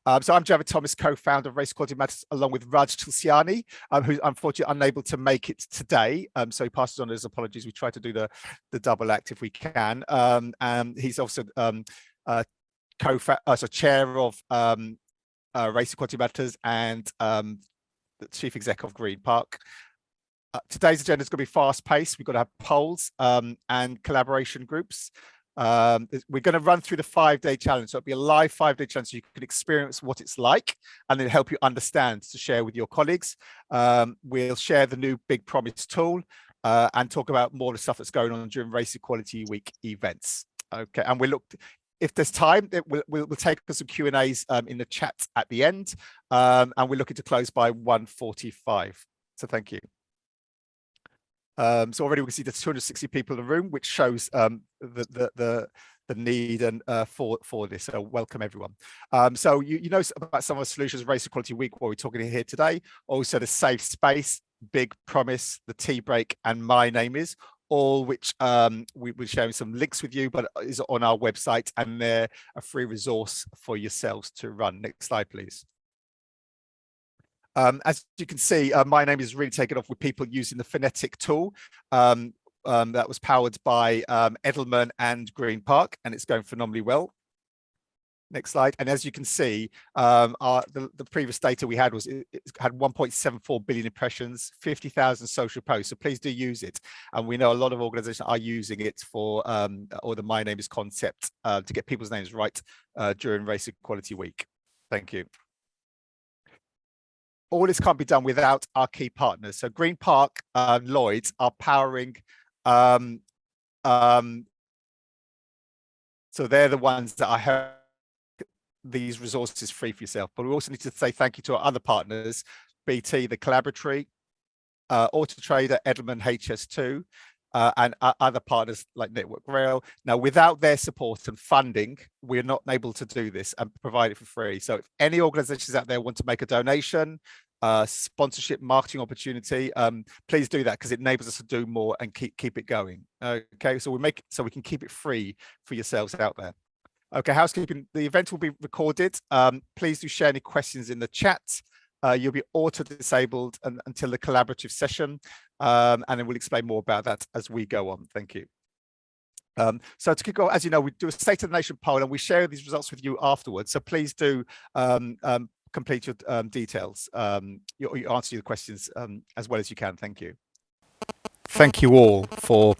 So I'm Javid Thomas, co-founder of Race Equality Matters, along with Raj Tulsiani, who's unfortunately unable to make it today. So he passes on his apologies. We try to do the double act if we can. And he's also chair of Race Equality Matters and the chief exec of Green Park. Today's agenda is going to be fast-paced. We've got to have polls and collaboration groups. We're going to run through the 5-day challenge. So it'll be a live 5-day challenge so you can experience what it's like and then help you understand to share with your colleagues. We'll share the new Big Promise tool and talk about more of the stuff that's going on during Race Equality Week events. Okay, and we'll look, if there's time, we'll take some Q&As in the chat at the end, and we're looking to close by 1:45. So thank you. So already we can see there's 260 people in the room, which shows the need and for this. So welcome everyone. So you know about some of the solutions of Race Equality Week, what we're talking here today. Also the Safe Space, Big Promise, the Tea Break, and MyNameIs, all which we're sharing some links with you, but is on our website, and they're a free resource for yourselves to run. Next slide, please. As you can see, MyNameIs is really taken off with people using the phonetic tool that was powered by Edelman and Green Park, and it's going phenomenally well. Next slide. And as you can see, the previous data we had was it had 1.74 billion impressions, 50,000 social posts. So please do use it. And we know a lot of organizations are using it for, or the MyNameIs concept to get people's names right during Race Equality Week. Thank you. All this can't be done without our key partners. So Green Park and Lloyd's are powering, so they're the ones that are helping these resources free for yourself. But we also need to say thank you to our other partners, BT, the Collaboratory, Auto Trader, Edelman, HS2, and other partners like Network Rail. Now, without their support and funding, we're not able to do this and provide it for free. So if any organizations out there want to make a donation, sponsorship, marketing opportunity, please do that, because it enables us to do more and keep it going. Okay, so we can keep it free for yourselves out there. Okay, housekeeping, the event will be recorded. Please do share any questions in the chat. You'll be auto-disabled until the collaborative session, and then we'll explain more about that as we go on. Thank you. So to kick off, as you know, we do a State of the Nation poll, and we share these results with you afterwards. So please do complete your details, your answer your questions as well as you can. Thank you. Thank you all for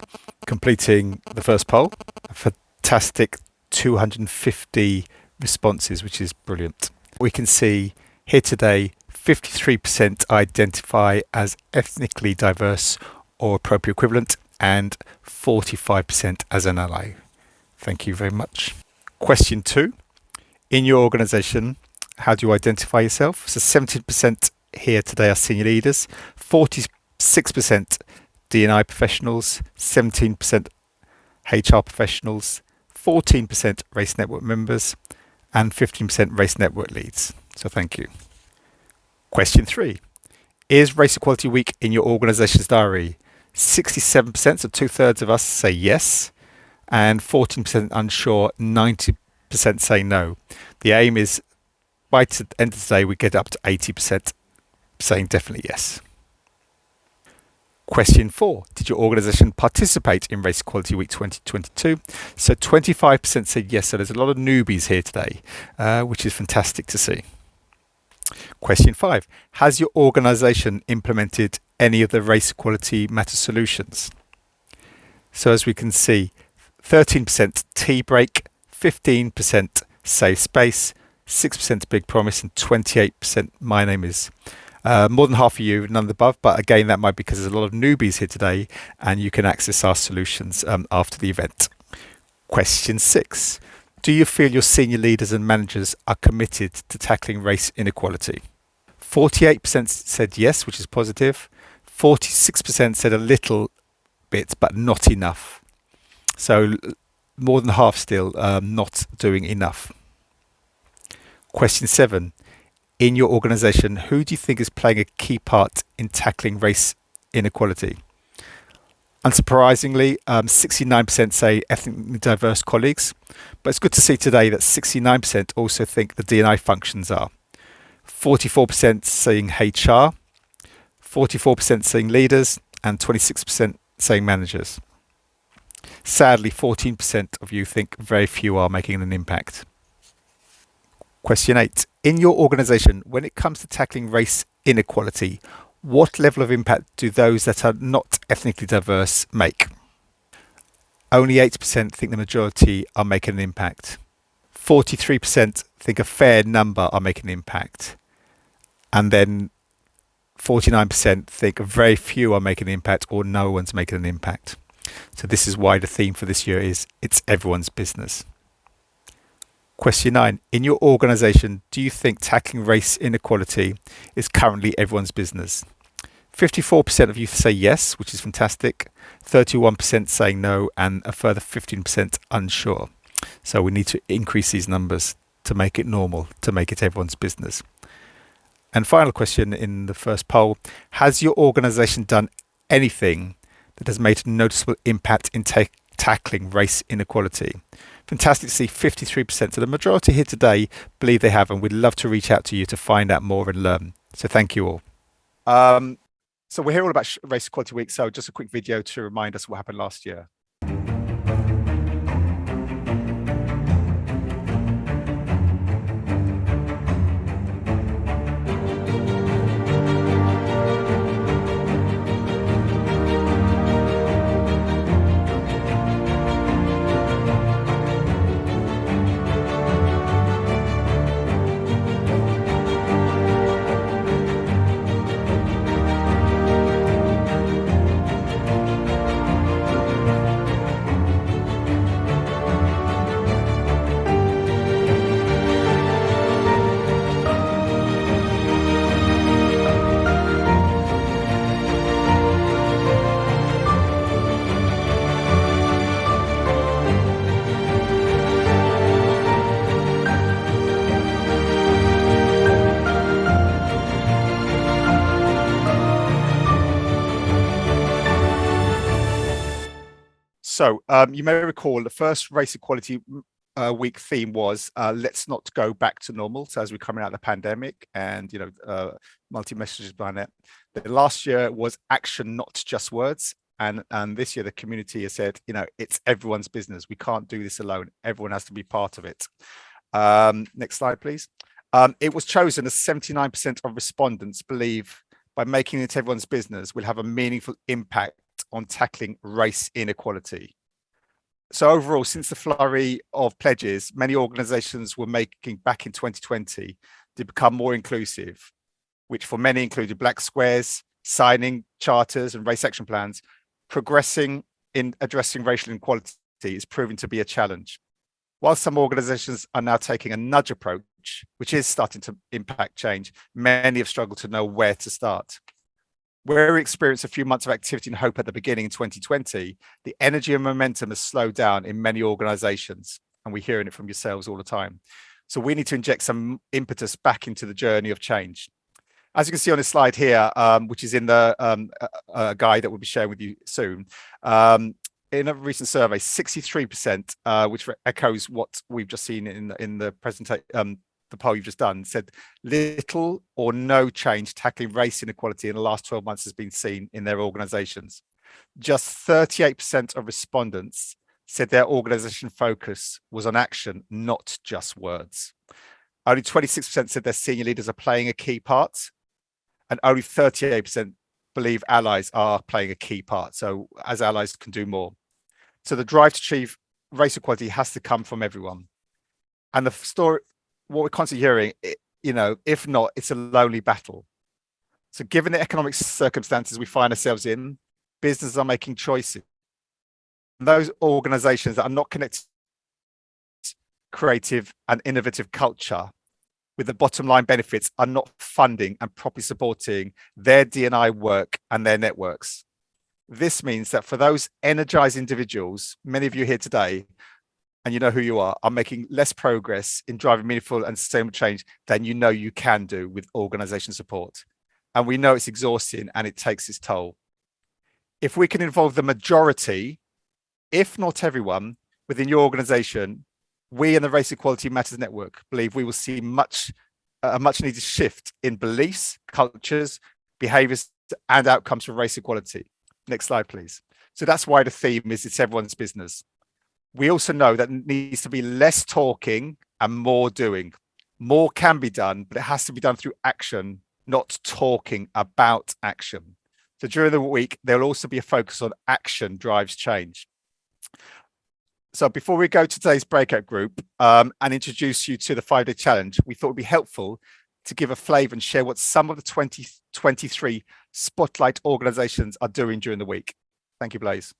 completing the first poll. A fantastic 250 responses, which is brilliant. We can see here today 53% identify as ethnically diverse or appropriate equivalent, and 45% as an ally. Thank you very much. Question 2. In your organization, how do you identify yourself? So 70% here today are senior leaders, 46% D&I professionals, 17% HR professionals, 14% Race Network members, and 15% Race Network leads. So thank you. Question 3. Is Race Equality Week in your organization's diary? 67%, so 2/3 of us say yes, and 14% unsure, 90% say no. The aim is by the end of the day, we get up to 80% saying definitely yes. Question 4. Did your organization participate in Race Equality Week 2022? So 25% said yes. So there's a lot of newbies here today, which is fantastic to see. Question 5. Has your organization implemented any of the Race Equality Matter solutions? So as we can see, 13% Tea Break, 15% Safe Space, 6% Big Promise, and 28% MyNameIs. More than half of you, none of the above, but again, that might be because there's a lot of newbies here today, and you can access our solutions after the event. Question 6. Do you feel your senior leaders and managers are committed to tackling race inequality? 48% said yes, which is positive. 46% said a little bit, but not enough. So more than half still not doing enough. Question 7. In your organization, who do you think is playing a key part in tackling race inequality? Unsurprisingly, 69% say ethnically diverse colleagues, but it's good to see today that 69% also think the D&I functions are. 44% saying HR, 44% saying leaders, and 26% saying managers. Sadly, 14% of you think very few are making an impact. Question 8. In your organisation, when it comes to tackling race inequality, what level of impact do those that are not ethnically diverse make? Only 8% think the majority are making an impact. 43% think a fair number are making an impact. And then 49% think very few are making an impact or no one's making an impact. So this is why the theme for this year is it's everyone's business. Question 9. In your organisation, do you think tackling race inequality is currently everyone's business? 54% of you say yes, which is fantastic. 31% saying no, and a further 15% unsure. So we need to increase these numbers to make it normal, to make it everyone's business. And final question in the first poll. Has your organisation done anything that has made a noticeable impact in tackling race inequality? Fantastic to see 53%. So the majority here today believe they have, and we'd love to reach out to you to find out more and learn. So thank you all. So we're here all about Race Equality Week. So just a quick video to remind us what happened last year. So you may recall the first Race Equality Week theme was let's not go back to normal. So as we're coming out of the pandemic and, multi-messages behind it. The last year was action, not just words. And this year the community has said, it's everyone's business. We can't do this alone. Everyone has to be part of it. Next slide, please. It was chosen as 79% of respondents believe by making it everyone's business will have a meaningful impact on tackling race inequality. So overall, since the flurry of pledges, many organizations were making back in 2020 to become more inclusive, which for many included black squares, signing charters and race action plans. Progressing in addressing racial inequality is proving to be a challenge. While some organizations are now taking a nudge approach, which is starting to impact change, many have struggled to know where to start. Where we experienced a few months of activity and hope at the beginning in 2020, the energy and momentum has slowed down in many organizations, and we're hearing it from yourselves all the time. So we need to inject some impetus back into the journey of change. As you can see on this slide here, which is in the guide that we'll be sharing with you soon, in a recent survey, 63%, which echoes what we've just seen in the presentation, the poll you've just done, said little or no change tackling race inequality in the last 12 months has been seen in their organizations. Just 38% of respondents said their organization focus was on action, not just words. Only 26% said their senior leaders are playing a key part, and only 38% believe allies are playing a key part. So as allies can do more. So the drive to achieve race equality has to come from everyone. And the story, what we're constantly hearing, if not, it's a lonely battle. So given the economic circumstances we find ourselves in, businesses are making choices. And those organizations that are not connected to creative and innovative culture with the bottom line benefits are not funding and properly supporting their D&I work and their networks. This means that for those energized individuals, many of you here today, and you know who you are making less progress in driving meaningful and sustainable change than you can do with organization support. And we know it's exhausting and it takes its toll. If we can involve the majority, if not everyone, within your organization, we in the Race Equality Matters Network believe we will see a much needed shift in beliefs, cultures, behaviors, and outcomes for race equality. Next slide, please. So that's why the theme is it's everyone's business. We also know that it needs to be less talking and more doing. More can be done, but it has to be done through action, not talking about action. So during the week, there'll also be a focus on action drives change. So before we go to today's breakout group and introduce you to the 5-day challenge, we thought it'd be helpful to give a flavor and share what some of the 2023 Spotlight organizations are doing during the week. Thank you, Blaze.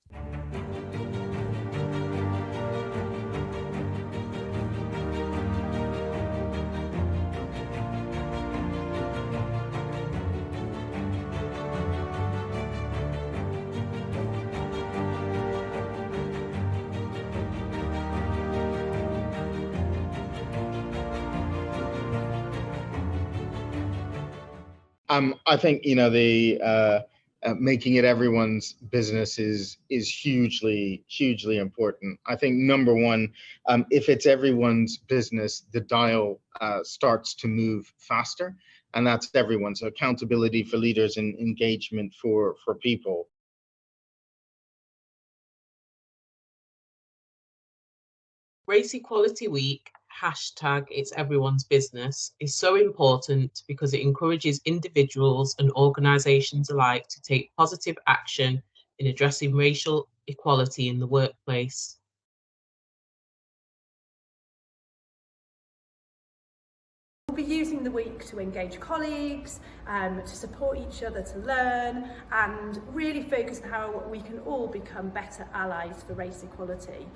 I think, you know, the making it everyone's business is hugely important. I think number one, if it's everyone's business, the dial starts to move faster, and that's everyone. So accountability for leaders and engagement for people. Race Equality Week, hashtag it's everyone's business, is so important because it encourages individuals and organisations alike to take positive action in addressing racial equality in the workplace. We'll be using the week to engage colleagues, to support each other, to learn, and really focus on how we can all become better allies for race equality.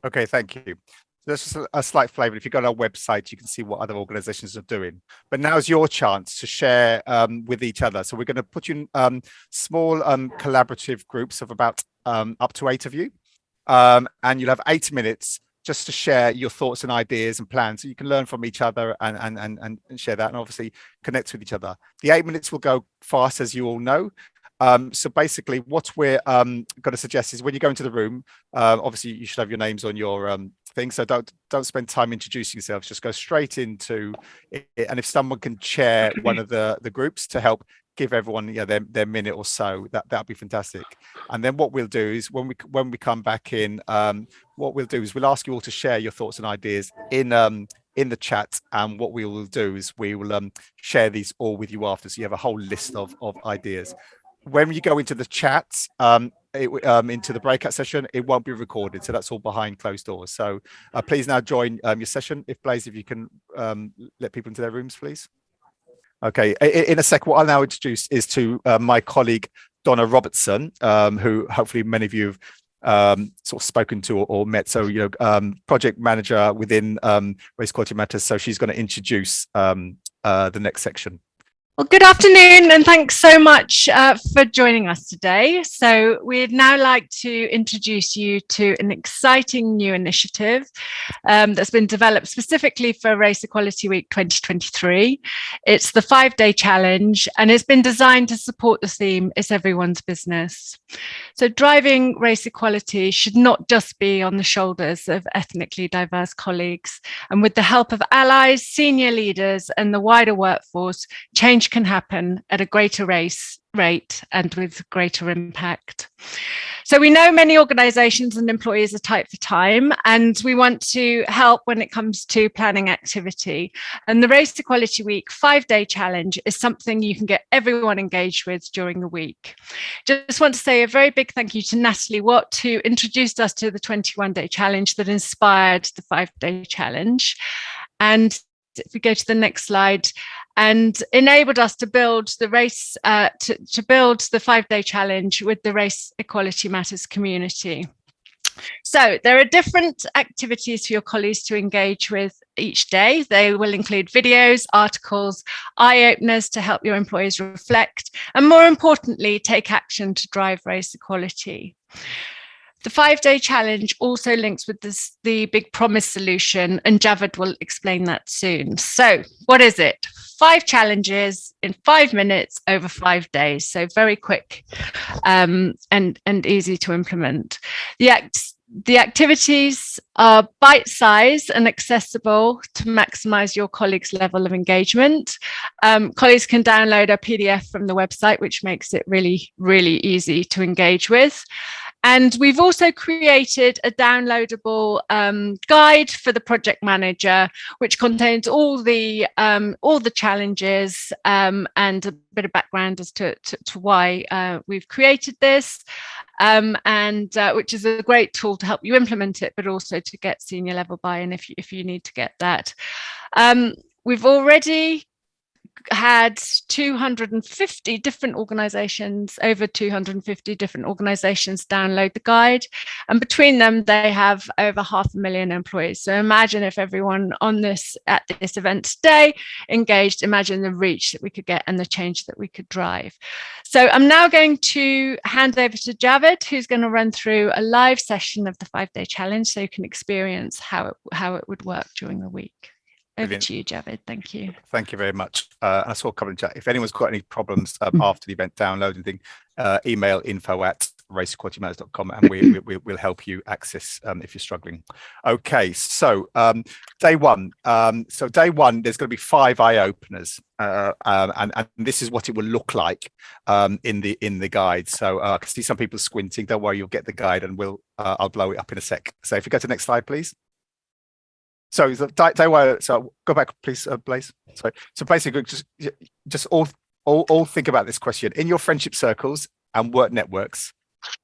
Okay, thank you. That's just a slight flavor. If you go on our website, you can see what other organizations are doing. But now's your chance to share with each other. So we're going to put you in small collaborative groups of about up to 8 of you. And you'll have 8 minutes just to share your thoughts and ideas and plans. So you can learn from each other and share that, and obviously connect with each other. The 8 minutes will go fast, as you all know. So basically what we're going to suggest is when you go into the room, obviously you should have your names on your thing. So don't spend time introducing yourselves, just go straight into it. And if someone can chair one of the groups to help give everyone their minute or so, that'd be fantastic. And then what we'll do is when we come back in, what we'll do is we'll ask you all to share your thoughts and ideas in the chat, and what we will do is we will share these all with you after, so you have a whole list of ideas. When you go into the chat, into the breakout session, it won't be recorded, so that's all behind closed doors. So please now join your session. If you can let people into their rooms, please. Okay, in a sec, what I'll now introduce is to my colleague Donna Robertson, who hopefully many of you have sort of spoken to or met. So project manager within Race Equality Matters. So she's going to introduce the next section. Well, good afternoon, and thanks so much for joining us today. So we'd now like to introduce you to an exciting new initiative that's been developed specifically for Race Equality Week 2023. It's the 5-day challenge, and it's been designed to support the theme, It's Everyone's Business. So driving race equality should not just be on the shoulders of ethnically diverse colleagues. And with the help of allies, senior leaders, and the wider workforce, change can happen at a greater rate and with greater impact. So we know many organisations and employees are tight for time, and we want to help when it comes to planning activity. And the Race Equality Week 5-day challenge is something you can get everyone engaged with during the week. Just want to say a very big thank you to Natalie Watt, who introduced us to the 21-day challenge that inspired the 5-day challenge. And if we go to the next slide, and enabled us to build the race, to build the 5-day challenge with the Race Equality Matters community. So there are different activities for your colleagues to engage with each day. They will include videos, articles, eye-openers to help your employees reflect, and more importantly, take action to drive race equality. The 5-day challenge also links with the Big Promise solution, and Javed will explain that soon. So what is it? 5 challenges in 5 minutes over 5 days. So very quick and easy to implement. The activities are bite-sized and accessible to maximize your colleagues' level of engagement. Colleagues can download a PDF from the website, which makes it really, really easy to engage with. And we've also created a downloadable guide for the project manager, which contains all the challenges and a bit of background as to why we've created this, which is a great tool to help you implement it, but also to get senior level buy-in if you need to get that. We've already had 250 different organizations, over 250 different organizations download the guide, and between them they have over 500,000 employees. So imagine if everyone at this event today engaged, imagine the reach that we could get and the change that we could drive. So I'm now going to hand over to Javed, who's going to run through a live session of the 5-day challenge so you can experience how it would work during the week. Over to you, Javed. Thank you. Thank you very much. I saw a comment in chat. If anyone's got any problems after the event downloading thing, email info@raceequalitymatters.com and we'll help you access if you're struggling. Okay, so day one. Day one, there's going to be 5 eye openers, and this is what it will look like in the guide. So I can see some people squinting. Don't worry, you'll get the guide, and I'll blow it up in a sec. So if you go to the next slide, please. So day one. So go back, please, Blaze. Sorry. So basically, just all think about this question: in your friendship circles and work networks,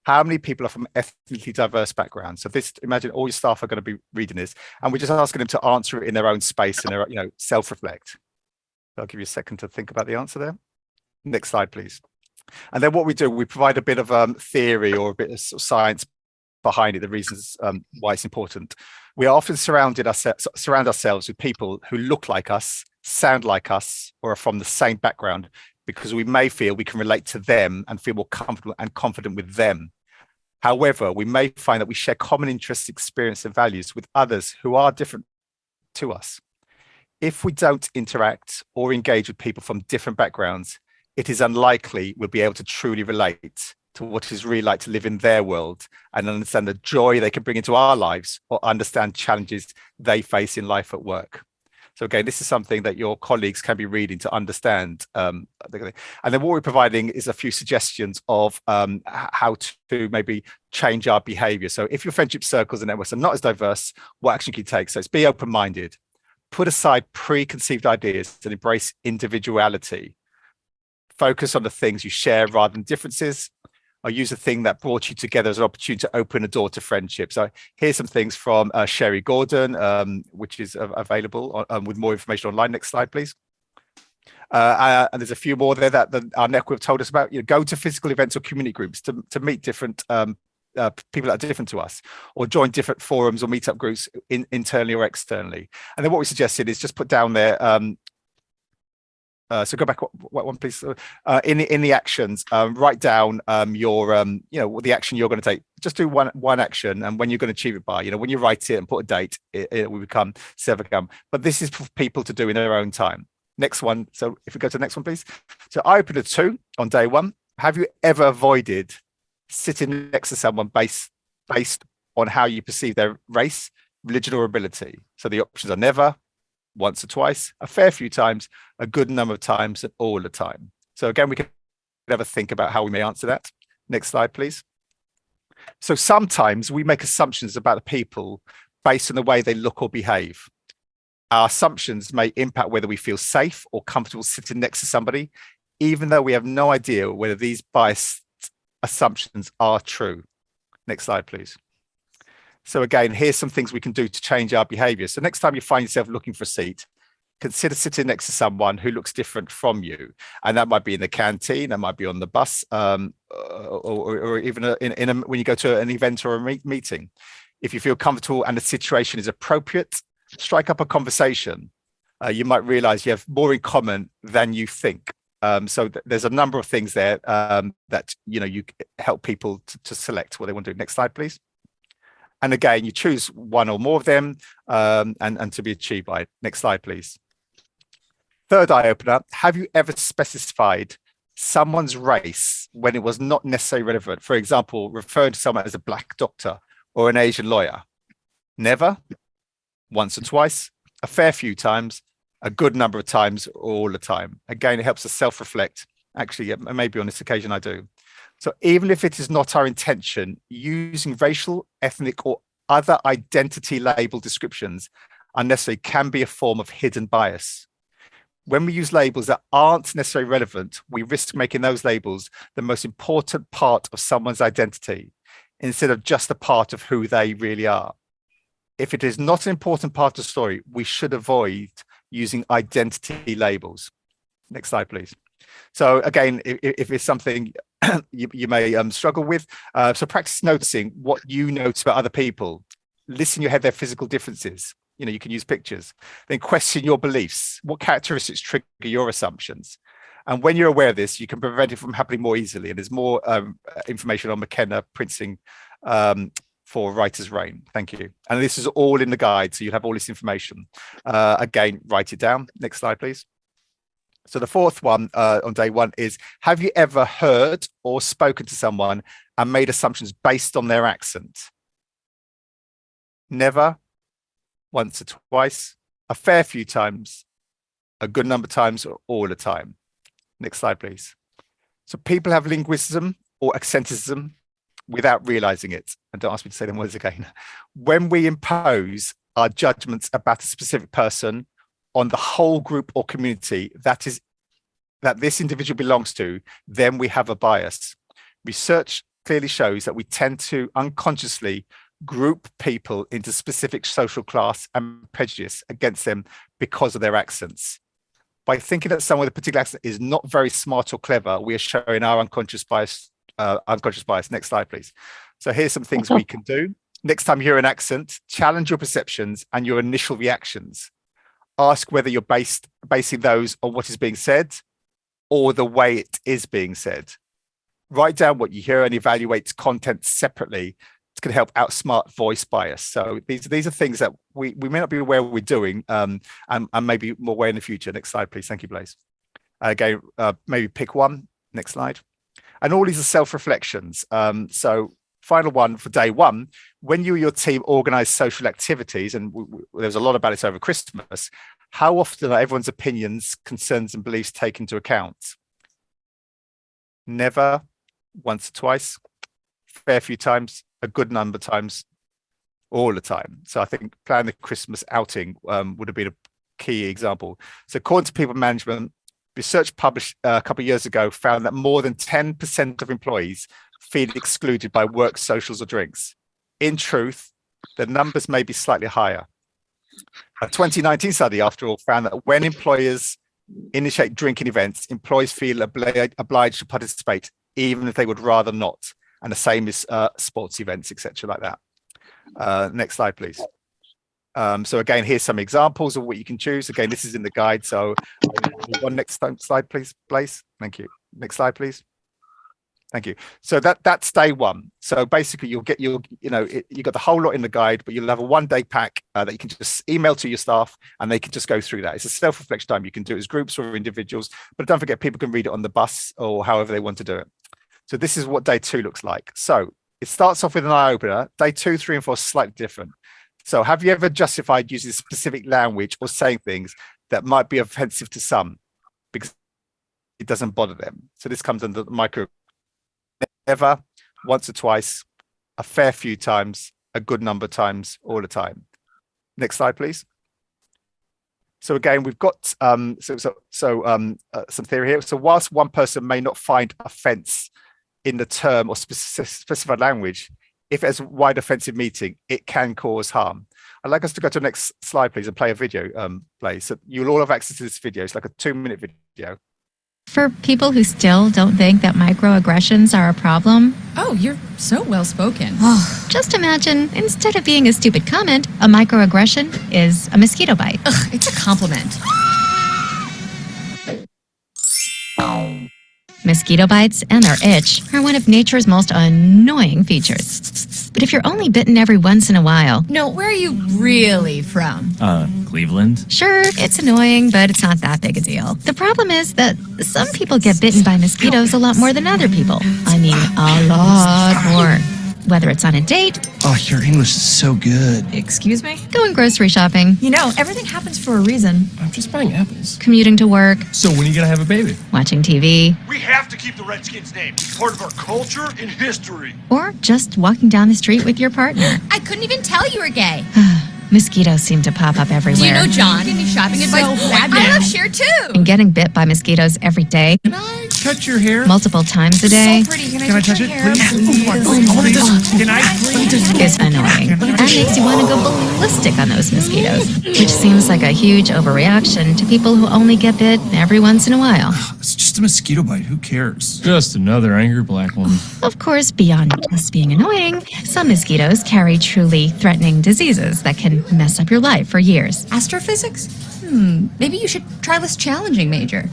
how many people are from ethnically diverse backgrounds? So imagine all your staff are going to be reading this, and we're just asking them to answer it in their own space and their, self-reflect. I'll give you a second to think about the answer there. Next slide, please. And then what we do, we provide a bit of theory or a bit of science behind it, the reasons why it's important. We often surround ourselves with people who look like us, sound like us, or are from the same background, because we may feel we can relate to them and feel more comfortable and confident with them. However, we may find that we share common interests, experience, and values with others who are different to us. If we don't interact or engage with people from different backgrounds, it is unlikely we'll be able to truly relate to what it's really like to live in their world and understand the joy they can bring into our lives, or understand challenges they face in life at work. So again, this is something that your colleagues can be reading to understand. And then what we're providing is a few suggestions of how to maybe change our behavior. So if your friendship circles and networks are not as diverse, what action can you take? So it's be open-minded, put aside preconceived ideas and embrace individuality. Focus on the things you share rather than differences, or use a thing that brought you together as an opportunity to open a door to friendship. So here's some things from Sherry Gordon, which is available with more information online. Next slide, please. And there's a few more there that our network told us about. Go to physical events or community groups to meet different people that are different to us, or join different forums or meetup groups internally or externally. And then what we suggested is just put down there So go back one, please. In the actions, write down your the action you're going to take. Just do one action, and when you're going to achieve it by. When you write it and put a date, it will become Sevagum. But this is for people to do in their own time. Next one. So if we go to the next one, please. So I opened a 2 on day 1. Have you ever avoided sitting next to someone based on how you perceive their race, religion, or ability? So the options are never, once or twice, a fair few times, a good number of times, and all the time. So again, we can have a think about how we may answer that. Next slide, please. So sometimes we make assumptions about the people based on the way they look or behave. Our assumptions may impact whether we feel safe or comfortable sitting next to somebody, even though we have no idea whether these biased assumptions are true. Next slide, please. So again, here's some things we can do to change our behavior. So next time you find yourself looking for a seat, consider sitting next to someone who looks different from you. And that might be in the canteen, that might be on the bus, or even when you go to an event or a meeting. If you feel comfortable and the situation is appropriate, strike up a conversation. You might realize you have more in common than you think. So there's a number of things there that you help people to select what they want to do. Next slide, please. And again, you choose one or more of them and to be achieved by it. Next slide, please. Third eye opener, have you ever specified someone's race when it was not necessarily relevant? For example, referring to someone as a black doctor or an Asian lawyer. Never, once or twice, a fair few times, a good number of times, or all the time. Again, it helps us self-reflect. Actually, maybe on this occasion I do. So even if it is not our intention, using racial, ethnic, or other identity label descriptions unnecessarily can be a form of hidden bias. When we use labels that aren't necessarily relevant, we risk making those labels the most important part of someone's identity instead of just a part of who they really are. If it is not an important part of the story, we should avoid using identity labels. Next slide, please. So again, if it's something you may struggle with, so practice noticing what you notice about other people. Listen in your head their physical differences. You can use pictures. Then question your beliefs. What characteristics trigger your assumptions? And when you're aware of this, you can prevent it from happening more easily. And there's more information on McKenna Printing for Writer's Reign. Thank you. And this is all in the guide, so you'll have all this information. Again, write it down. Next slide, please. So the fourth one on day 1 is, have you ever heard or spoken to someone and made assumptions based on their accent? Never, once or twice, a fair few times, a good number of times, or all the time. Next slide, please. So people have linguicism or accentism without realizing it. And don't ask me to say them words again. When we impose our judgments about a specific person on the whole group or community that this individual belongs to, then we have a bias. Research clearly shows that we tend to unconsciously group people into specific social class and prejudice against them because of their accents. By thinking that someone with a particular accent is not very smart or clever, we are showing our unconscious bias. Next slide, please. So here's some things we can do. Next time you hear an accent, challenge your perceptions and your initial reactions. Ask whether you're basing those on what is being said or the way it is being said. Write down what you hear and evaluate content separately. It's going to help outsmart voice bias. So these are things that we may not be aware we're doing and maybe more aware in the future. Next slide, please. Thank you, Blaze. Again, maybe pick one. Next slide. And all these are self-reflections. So final one for day 1, when you and your team organize social activities, and there was a lot about this over Christmas, how often are everyone's opinions, concerns, and beliefs taken into account? Never, once or twice, fair few times, a good number of times, all the time. So I think planning the Christmas outing would have been a key example. So according to people management, research published a couple of years ago found that more than 10% of employees feel excluded by work, socials, or drinks. In truth, the numbers may be slightly higher. A 2019 study, after all, found that when employers initiate drinking events, employees feel obliged to participate, even if they would rather not. And the same is sports events, etc., like that. Next slide, please. So again, here's some examples of what you can choose. Again, this is in the guide. So one next slide, please, Blaze. Thank you. Next slide, please. Thank you. So that's day one. So basically, you got the whole lot in the guide, but you'll have a 1-day pack that you can just email to your staff, and they can just go through that. It's a self-reflection time. You can do it as groups or individuals, but don't forget, people can read it on the bus or however they want to do it. So this is what day 2 looks like. So it starts off with an eye opener. Day 2, 3, and 4 are slightly different. So have you ever justified using specific language or saying things that might be offensive to some because it doesn't bother them? So this comes under the micro. Never, once or twice, a fair few times, a good number of times, all the time. Next slide, please. So again, we've got some theory here. So whilst one person may not find offence in the term or specified language, if it's a wide offensive meeting, it can cause harm. I'd like us to go to the next slide, please, and play a video, Blaze. So you'll all have access to this video. It's like a 2-minute video. For people who still don't think that microaggressions are a problem, oh, you're so well spoken. Just imagine, instead of being a stupid comment, a microaggression is a mosquito bite. Ugh, it's a compliment. Mosquito bites and their itch are one of nature's most annoying features. But if you're only bitten every once in a while... No, where are you really from? Cleveland. Sure, it's annoying, but it's not that big a deal. The problem is that some people get bitten by mosquitoes a lot more than other people. I mean, a lot more. Whether it's on a date... Oh, your English is so good. Excuse me? Going grocery shopping. You know, everything happens for a reason. I'm just buying apples. Commuting to work. So when are you gonna have a baby? Watching TV. We have to keep the Redskins' name. It's part of our culture and history. Or just walking down the street with your partner. I couldn't even tell you were gay. Mosquitoes seem to pop up everywhere. Do you know John? Give me shopping advice. I love Cher too. And getting bit by mosquitoes every day. Can I touch your hair? Multiple times a day. So pretty. Can I touch it, please? Can I please? Is annoying. And makes you want to go ballistic on those mosquitoes. Which seems like a huge overreaction to people who only get bit every once in a while. It's just a mosquito bite. Who cares? Just another angry black woman. Of course, beyond just being annoying, some mosquitoes carry truly threatening diseases that can mess up your life for years. Astrophysics? Maybe you should try less challenging, Major.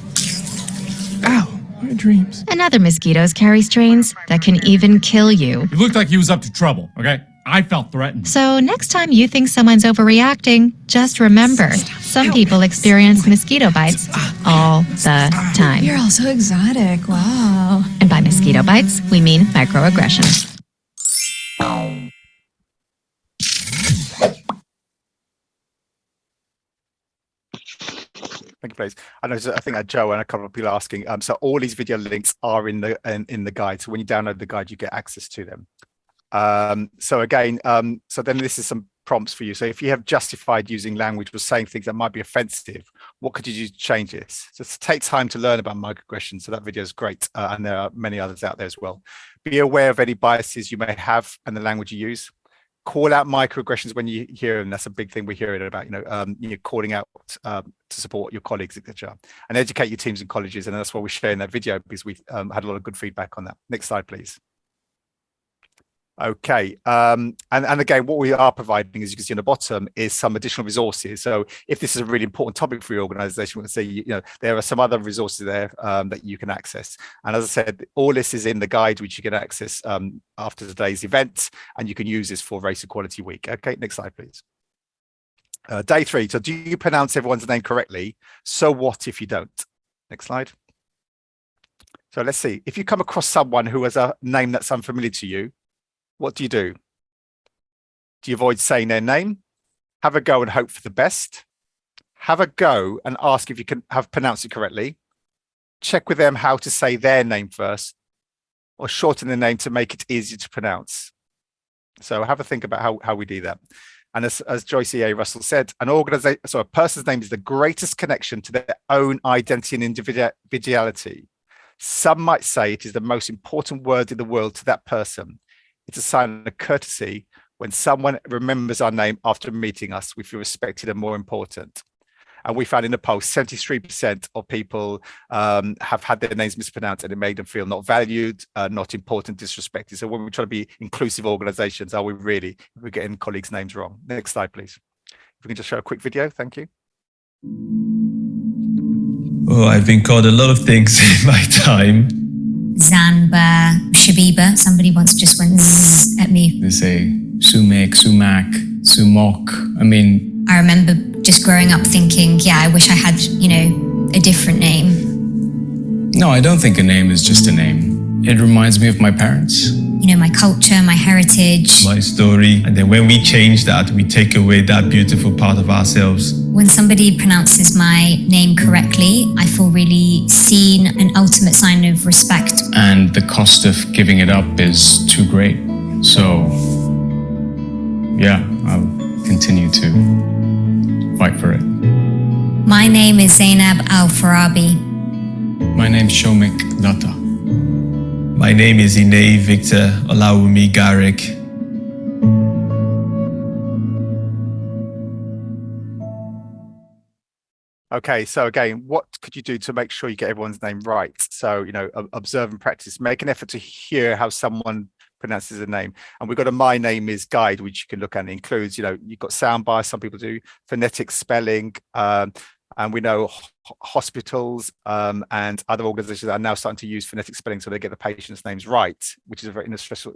Ow, my dreams. And other mosquitoes carry strains that can even kill you. He looked like he was up to trouble, okay? I felt threatened. So next time you think someone's overreacting, just remember, some people experience mosquito bites all the time. You're all so exotic. Wow. And by mosquito bites, we mean microaggressions. Thank you, please. I think Joe and a couple of people asking. So all these video links are in the guide. So when you download the guide, you get access to them. So again, so then this is some prompts for you. So if you have justified using language or saying things that might be offensive, what could you do to change this? So take time to learn about microaggressions. So that video is great, and there are many others out there as well. Be aware of any biases you may have and the language you use. Call out microaggressions when you hear them. That's a big thing we're hearing about, calling out to support your colleagues, etc. And educate your teams and colleges. And that's why we're sharing that video, because we had a lot of good feedback on that. Next slide, please. Okay, and again, what we are providing, as you can see on the bottom, is some additional resources. So if this is a really important topic for your organization, we'll say, there are some other resources there that you can access. And as I said, all this is in the guide, which you can access after today's event, and you can use this for Race Equality Week. Okay, next slide, please. Day 3, so do you pronounce everyone's name correctly? So what if you don't? Next slide. So let's see, if you come across someone who has a name that's unfamiliar to you, what do? Do you avoid saying their name? Have a go and hope for the best? Have a go and ask if you can have pronounced it correctly? Check with them how to say their name first, or shorten the name to make it easier to pronounce? So have a think about how we do that. And as Joyce E. A. Russell said, a person's name is the greatest connection to their own identity and individuality. Some might say it is the most important word in the world to that person. It's a sign of courtesy when someone remembers our name after meeting us. We feel respected and more important. And we found in the poll, 73% of people have had their names mispronounced, and it made them feel not valued, not important, disrespected. So when we try to be inclusive organizations, are we really, if we're getting colleagues' names wrong? Next slide, please. If we can just show a quick video, thank you. Oh, I've been called a lot of things in my time. Zanba, Shabiba. Somebody once just went zzz at me. They say Sumek, Sumac, Sumok. I mean, I remember just growing up thinking, yeah, I wish I had, you know, a different name. no, I don't think a name is just a name. It reminds me of my parents, You know, my culture, my heritage. my story. And then when we change that, we take away that beautiful part of ourselves. When somebody pronounces my name correctly, I feel really seen, an ultimate sign of respect. And the cost of giving it up is too great. So, yeah, I'll continue to fight for it. My name is Zainab Al-Farabi. My name's Shomik Datta. My name is Ine Victor Olawumi Garrick. Okay, so again, what could you do to make sure you get everyone's name right? So, you know, observe and practice. Make an effort to hear how someone pronounces a name. And we've got a MyNameIs guide, which you can look at. It includes, you know, you've got sound bias, some people do, phonetic spelling, and we know hospitals and other organizations are now starting to use phonetic spelling so they get the patient's names right, which is a very in a stressful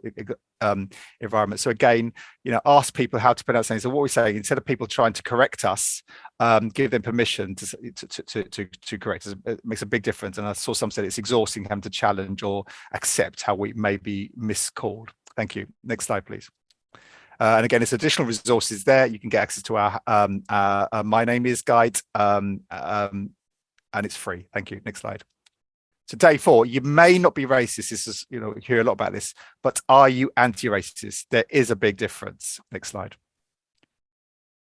environment. So again, you know, ask people how to pronounce names. So what we're saying, instead of people trying to correct us, give them permission to correct us. It makes a big difference. And I saw some said it's exhausting having to challenge or accept how we may be miscalled. Thank you. Next slide, please. And again, it's additional resources there. You can get access to our MyNameIs guide, and it's free. Thank you. Next slide. So day 4, you may not be racist. This is, you know, you hear a lot about this, but are you anti-racist? There is a big difference. Next slide.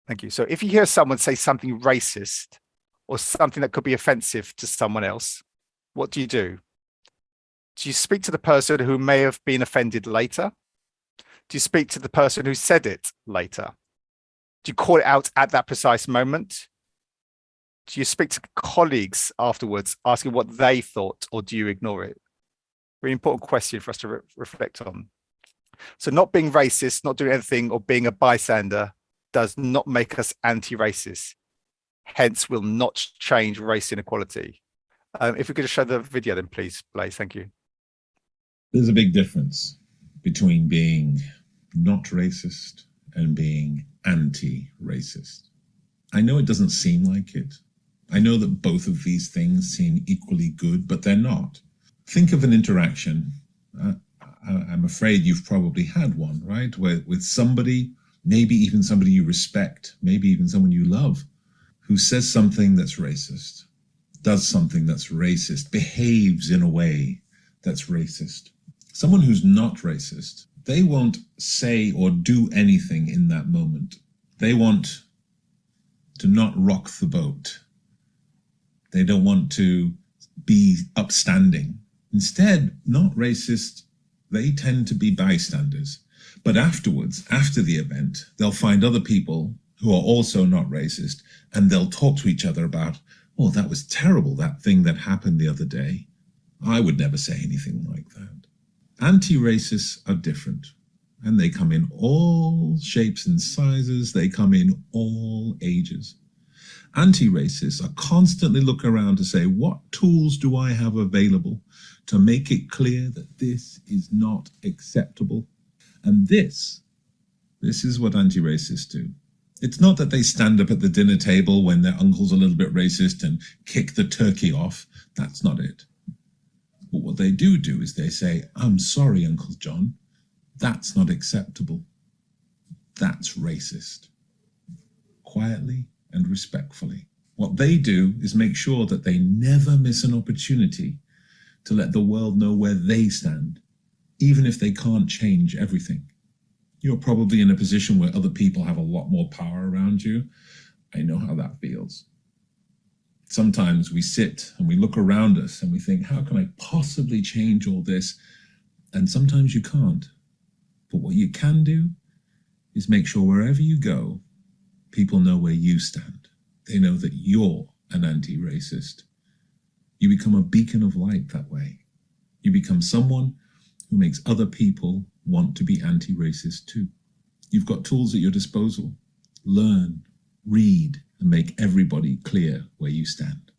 Thank you. So if you hear someone say something racist or something that could be offensive to someone else, what do? Do you speak to the person who may have been offended later? Do you speak to the person who said it later? Do you call it out at that precise moment? Do you speak to colleagues afterwards, asking what they thought, or do you ignore it? Really important question for us to reflect on. So not being racist, not doing anything, or being a bystander does not make us anti-racist. Hence, will not change race inequality. If we could just show the video then, please, Blaze. Thank you. There's a big difference between being not racist and being anti-racist. I know it doesn't seem like it. I know that both of these things seem equally good, but they're not. Think of an interaction. I'm afraid you've probably had one, right? Where with somebody, maybe even somebody you respect, maybe even someone you love, who says something that's racist, does something that's racist, behaves in a way that's racist. Someone who's not racist, they won't say or do anything in that moment. They want to not rock the boat. They don't want to be upstanding. Instead, not racist, they tend to be bystanders. But afterwards, after the event, they'll find other people who are also not racist, and they'll talk to each other about, oh, that was terrible, that thing that happened the other day. I would never say anything like that. Anti-racists are different, and they come in all shapes and sizes. They come in all ages. Anti-racists are constantly looking around to say, what tools do I have available to make it clear that this is not acceptable? And this is what anti-racists do. It's not that they stand up at the dinner table when their uncle's a little bit racist and kick the turkey off. That's not it. But what they do is they say, I'm sorry, Uncle John, that's not acceptable. That's racist. Quietly and respectfully. What they do is make sure that they never miss an opportunity to let the world know where they stand, even if they can't change everything. You're probably in a position where other people have a lot more power around you. I know how that feels. Sometimes we sit and we look around us and we think, how can I possibly change all this? And sometimes you can't. But what you can do is make sure wherever you go, people know where you stand. They know that you're an anti-racist. You become a beacon of light that way. You become someone who makes other people want to be anti-racist too. You've got tools at your disposal. Learn, read and make everybody clear where you stand.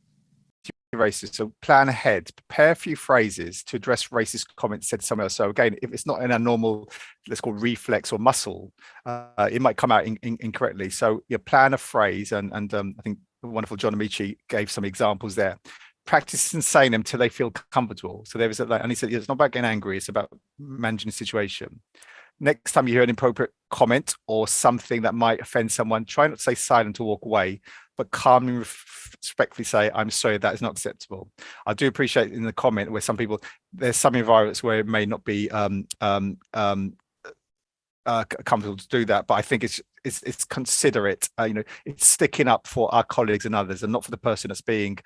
Racist. So plan ahead, prepare a few phrases to address racist comments said somewhere else. So again, if it's not in a normal, let's call reflex or muscle, it might come out incorrectly. So you plan a phrase, and I think the wonderful John Amici gave some examples there. Practice and saying them till they feel comfortable. So there is and he said it's not about getting angry, it's about managing the situation. Next time you hear an inappropriate comment or something that might offend someone, try not to say silent or walk away, but calmly, respectfully say, I'm sorry, that is not acceptable. I do appreciate in the comment where some people, there's some environments where it may not be comfortable to do that, but I think it's considerate, it's sticking up for our colleagues and others, and not for the person that's being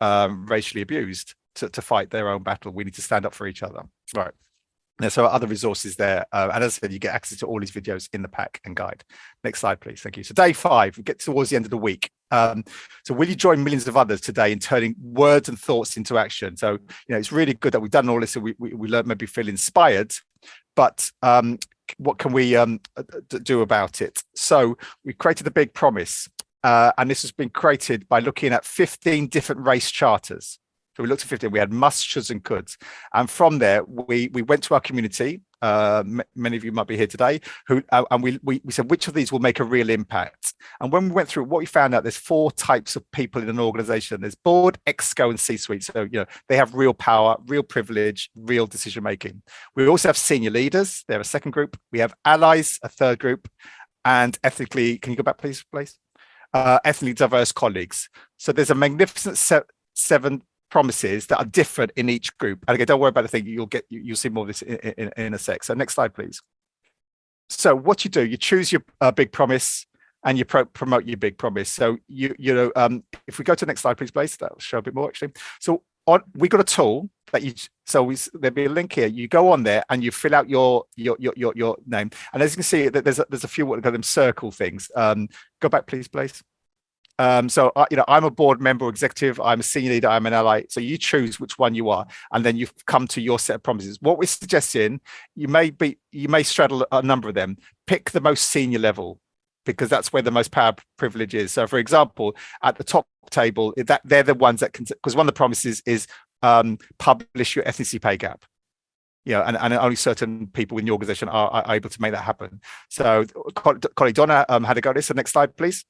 racially abused to fight their own battle. We need to stand up for each other. Right. There's some other resources there. And as I said, you get access to all these videos in the pack and guide. Next slide, please. Thank you. So day 5, we get towards the end of the week. So will you join millions of others today in turning words and thoughts into action? So, it's really good that we've done all this, so we learn, maybe feel inspired, but what can we do about it? So we created a big promise, and this has been created by looking at 15 different race charters. So we looked at 15, we had musts, shoulds and coulds. And from there, we went to our community, many of you might be here today, and we said, which of these will make a real impact? And when we went through what we found out, there's 4 types of people in an organization. There's board, exco and C-suite. So, they have real power, real privilege, real decision-making. We also have senior leaders. They're a second group. We have allies, a third group, and ethnically, can you go back, please? Ethnically diverse colleagues. So there's a magnificent 7 promises that are different in each group. And again, don't worry about the thing. You'll see more of this in a sec. So next slide, please. So what you do, you choose your big promise and you promote your big promise. So if we go to the next slide, please, that'll show a bit more actually. So we got a tool that there'll be a link here. You go on there and you fill out your name. And as you can see, there's a few what they call them circle things. Go back, please. So I'm a board member or executive, I'm a senior leader, I'm an ally. So you choose which one you are, and then you come to your set of promises. What we're suggesting, you may straddle a number of them. Pick the most senior level, because that's where the most power privilege is. So for example, at the top table, they're the ones that can, because one of the promises is publish your ethnicity pay gap. And only certain people in the organization are able to make that happen. So colleague Donna had a go at this. So next slide, please.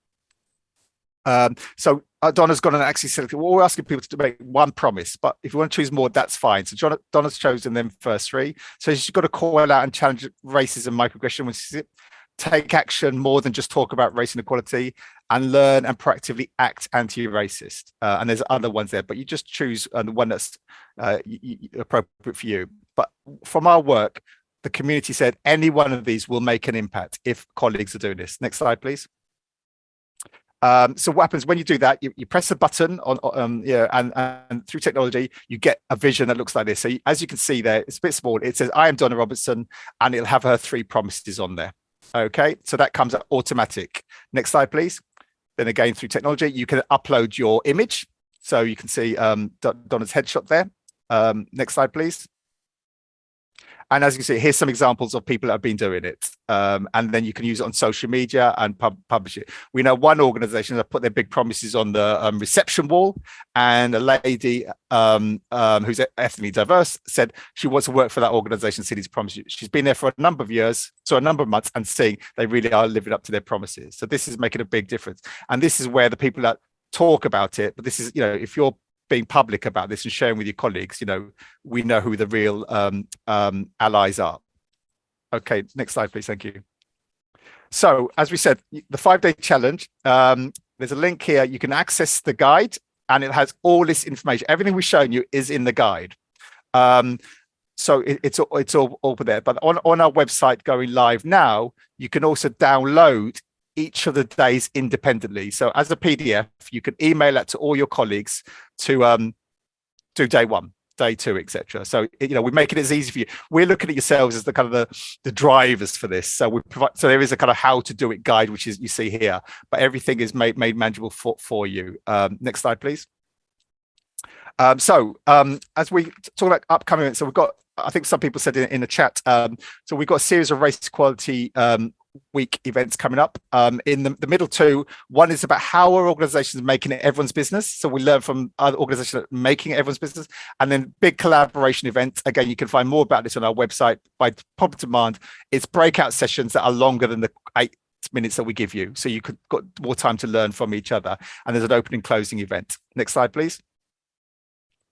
So Donna's gone and actually selected, we're asking people to make one promise, but if you want to choose more, that's fine. So Donna's chosen them first 3. So she's got to call out and challenge racism, microaggression, which is it. Take action more than just talk about race inequality, and learn and proactively act anti-racist. And there's other ones there, but you just choose the one that's appropriate for you. But from our work, the community said any one of these will make an impact if colleagues are doing this. Next slide, please. So what happens when you do that? You press a button on, and through technology, you get a vision that looks like this. So as you can see there, it's a bit small. It says, I am Donna Robertson, and it'll have her 3 promises on there. Okay, so that comes out automatic. Next slide, please. Then again, through technology, you can upload your image. So you can see Donna's headshot there. Next slide, please. And as you can see, here's some examples of people that have been doing it. And then you can use it on social media and publish it. We know one organization that put their big promises on the reception wall, and a lady who's ethnically diverse said she wants to work for that organization, see these promises. She's been there for a number of years, so a number of months, and seeing they really are living up to their promises. So this is making a big difference. And this is where the people that talk about it, but this is, if you're being public about this and sharing with your colleagues, we know who the real allies are. Okay, next slide, please. Thank you. So as we said, the 5-day challenge, there's a link here. You can access the guide, and it has all this information. Everything we've shown you is in the guide. So it's all there. But on our website going live now, you can also download each of the days independently. So as a PDF, you can email that to all your colleagues to do day 1, day 2, etc. So we're making it as easy for you. We're looking at yourselves as the kind of the drivers for this. So we provide. So there is a kind of how to do it guide, which is you see here, but everything is made manageable for you. Next slide, please. As we talk about upcoming events, so we've got, I think some people said in the chat. So we've got a series of race equality week events coming up. In the middle two, one is about how are organizations making it everyone's business. So we learn from other organizations making it everyone's business. And then big collaboration events. Again, you can find more about this on our website by public demand. It's breakout sessions that are longer than the 8 minutes that we give you. So you could got more time to learn from each other. And there's an opening closing event. Next slide, please.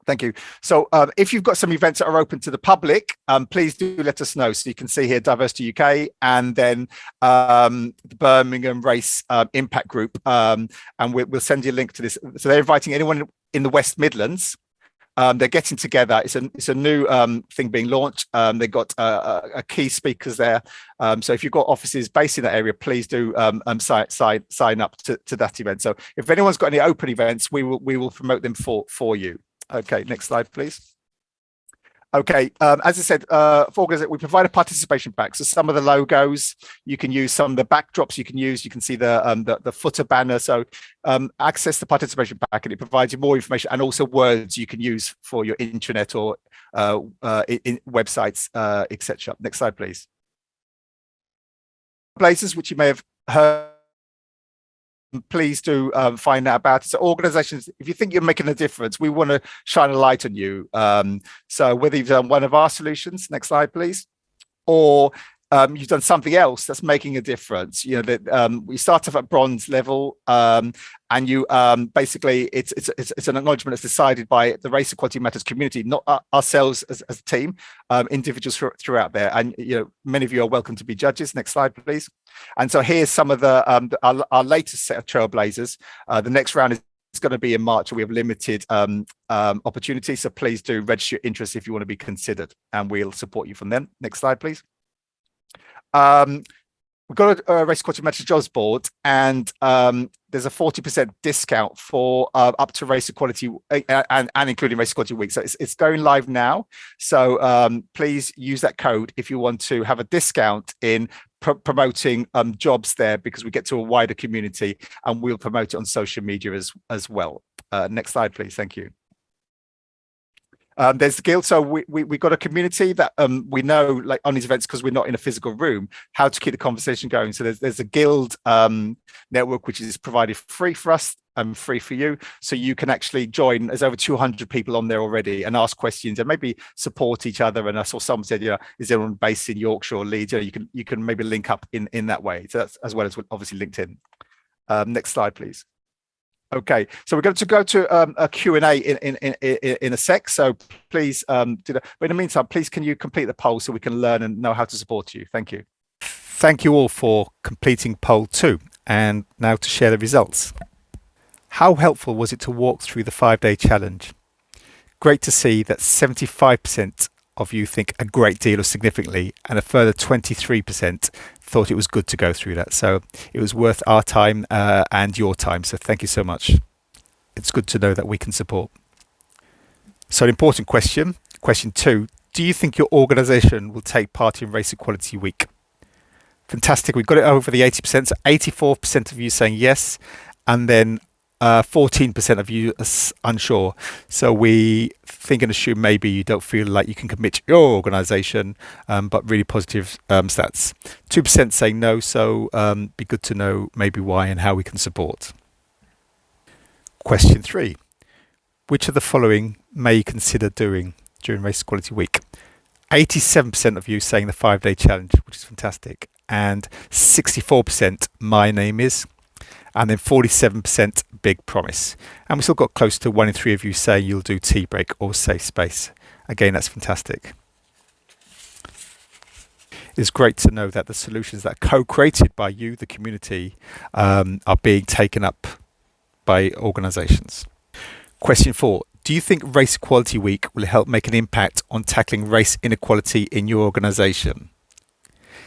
Thank you. So if you've got some events that are open to the public, please do let us know. So you can see here Diversity UK and then the Birmingham Race Impact Group. And we'll send you a link to this. So they're inviting anyone in the West Midlands. They're getting together. It's a new thing being launched. They've got a key speakers there. So if you've got offices based in that area, please do sign up to that event. So if anyone's got any open events, we will promote them for you. Okay, next slide, please. Okay, as I said, for organization, we provide a participation pack. So some of the logos you can use, some of the backdrops you can use. You can see the footer banner. So access the participation pack, and it provides you more information and also words you can use for your intranet or in websites, etc. Next slide, please. Places which you may have heard. Please do find out about it. So organizations, if you think you're making a difference, we want to shine a light on you. So whether you've done one of our solutions, next slide, please, or you've done something else that's making a difference. You know that we start off at bronze level, and you basically it's an acknowledgement that's decided by the Race Equality Matters community, not ourselves as a team, individuals throughout there. And you know, many of you are welcome to be judges. Next slide, please. And so here's some of our latest set of trailblazers. The next round is going to be in March, and we have limited opportunities. So please do register your interest if you want to be considered, and we'll support you from then. Next slide, please. We've got a Race Equality Matters jobs board, and there's a 40% discount for up to Race Equality and including Race Equality Week. So it's going live now. So please use that code if you want to have a discount in promoting jobs there, because we get to a wider community, and we'll promote it on social media as well. Next slide, please. Thank you. There's the guild. So we got a community that we know, like on these events, because we're not in a physical room, how to keep the conversation going. So there's a guild network which is provided free for us and free for you, so you can actually join. There's over 200 people on there already, and ask questions and maybe support each other. And I saw someone said, is anyone based in Yorkshire or Leeds? You can maybe link up in that way. So that's as well as obviously LinkedIn. Next slide, please. Okay, so we're going to go to a Q&A in a sec, so please do that. But in the meantime, please can you complete the poll so we can learn and know how to support you. Thank you. Thank you all for completing poll 2, and now to share the results. How helpful was it to walk through the 5-day challenge? Great to see that 75% of you think a great deal or significantly, and a further 23% thought it was good to go through that. So it was worth our time and your time. So thank you so much. It's good to know that we can support. So an important question, question 2, do you think your organisation will take part in Race Equality Week? Fantastic, we've got it over the 80%, so 84% of you saying yes, and then 14% of you are unsure. So we think and assume maybe you don't feel like you can commit to your organisation, but really positive stats. 2% saying no, so be good to know maybe why and how we can support. Question 3. Which of the following may you consider doing during Race Equality Week? 87% of you saying the 5-day challenge, which is fantastic, and 64% MyNameIs, and then 47% Big Promise. And we still got close to 1 in 3 of you saying you'll do tea break or safe space. Again, that's fantastic. It's great to know that the solutions that are co-created by you, the community, are being taken up by organisations. Question 4. Do you think Race Equality Week will help make an impact on tackling race inequality in your organisation?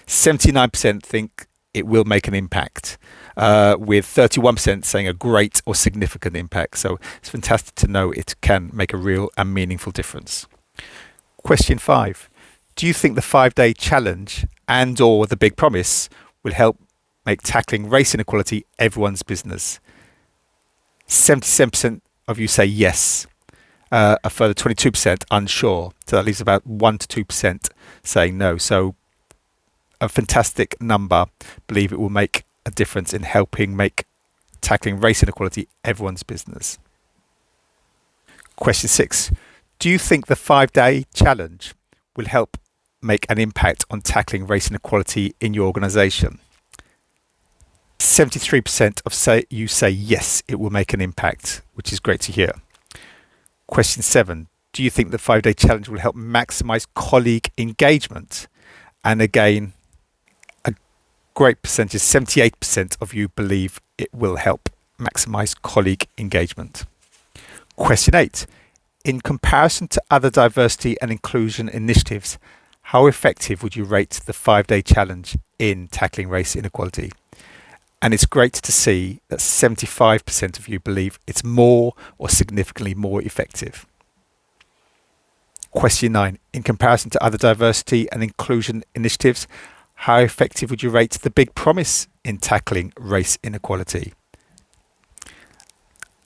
79% think it will make an impact, with 31% saying a great or significant impact. So it's fantastic to know it can make a real and meaningful difference. Question 5. Do you think the 5-day challenge and or the Big Promise will help make tackling race inequality everyone's business? 77% of you say yes. A further 22% unsure. So that leaves about 1 to 2% saying no. So a fantastic number believe it will make a difference in helping make tackling race inequality everyone's business. Question 6. Do you think the 5-day challenge will help make an impact on tackling race inequality in your organisation? 73% of you say yes, it will make an impact, which is great to hear. Question 7. Do you think the 5-day challenge will help maximise colleague engagement? And again, a great percentage, 78% of you believe it will help maximise colleague engagement. Question 8. In comparison to other diversity and inclusion initiatives, how effective would you rate the 5-day challenge in tackling race inequality? And it's great to see that 75% of you believe it's more or significantly more effective. Question 9. In comparison to other diversity and inclusion initiatives, how effective would you rate the Big Promise in tackling race inequality?